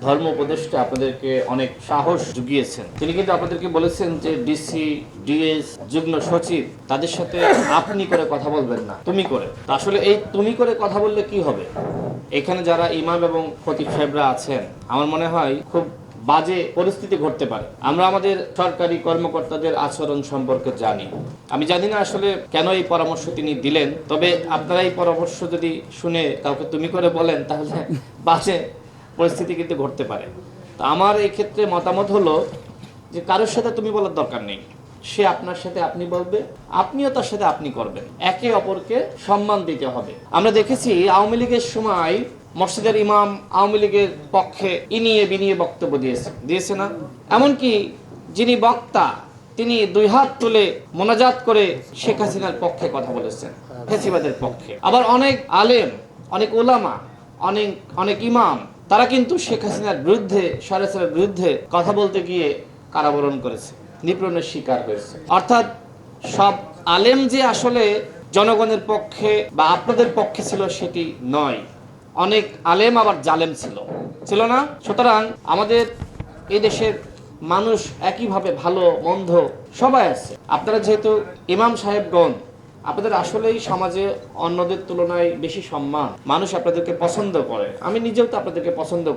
ধর্ম উপদেষ্টা আপনাদেরকে অনেক সাহস জুগিয়েছেন। তিনি কিন্তু আপনাদেরকে বলেছেন যে ডিসি, ডিএস, যুগ্ম সচিব তাদের সাথে আপনি করে কথা বলবেন না, তুমি করে। আসলে এই তুমি করে কথা বললে কি হবে? এখানে যারা ইমাম এবং খতিব সাহেবরা আছেন, আমার মনে হয় খুব বাজে পরিস্থিতি ঘটতে পারে। আমরা আমাদের সরকারি কর্মকর্তাদের আচরণ সম্পর্কে জানি। আমি জানি না আসলে কেন এই পরামর্শ তিনি দিলেন, তবে আপনারা এই পরামর্শ যদি শুনে কাউকে তুমি করে বলেন তাহলে বাজে পরিস্থিতি কিন্তু ঘটতে পারে। তো আমার এই ক্ষেত্রে মতামত হলো যে কারোর সাথে তুমি বলার দরকার নেই। সে আপনার সাথে আপনি বলবে, আপনিও তার সাথে আপনি করবেন। একে অপরকে সম্মান দিতে হবে। আমরা দেখেছি আওয়ামী লীগের সময় মসজিদের ইমাম আওয়ামী লীগের পক্ষে ইনিয়ে বিনিয়ে বক্তব্য দিয়েছে না? এমনকি যিনি বক্তা তিনি দুই হাত তুলে মোনাজাত করে শেখ হাসিনার পক্ষে কথা বলেছেন, ফ্যাসিবাদের পক্ষে। আবার অনেক আলেম, অনেক ওলামা, অনেক ইমাম তারা কিন্তু শেখ হাসিনার বিরুদ্ধে, স্বৈরাচারের বিরুদ্ধে কথা বলতে গিয়ে কারাবরণ করেছে, নিপীড়নের শিকার হয়েছে। অর্থাৎ সব আলেম যে আসলে জনগণের পক্ষে বা আপনাদের পক্ষে ছিল সেটি নয়। অনেক আলেম আবার জালেম ছিল না? সুতরাং আমাদের এই দেশের মানুষ একইভাবে ভালো মন্দ সবাই আছে। আপনারা যেহেতু ইমাম সাহেবগণ, আপনাদের আসলেই সমাজে অন্যদের তুলনায় বেশি সম্মান, মানুষ আপনাদেরকে পছন্দ করে। আমি নিজেও তো আপনাদেরকে পছন্দ করি।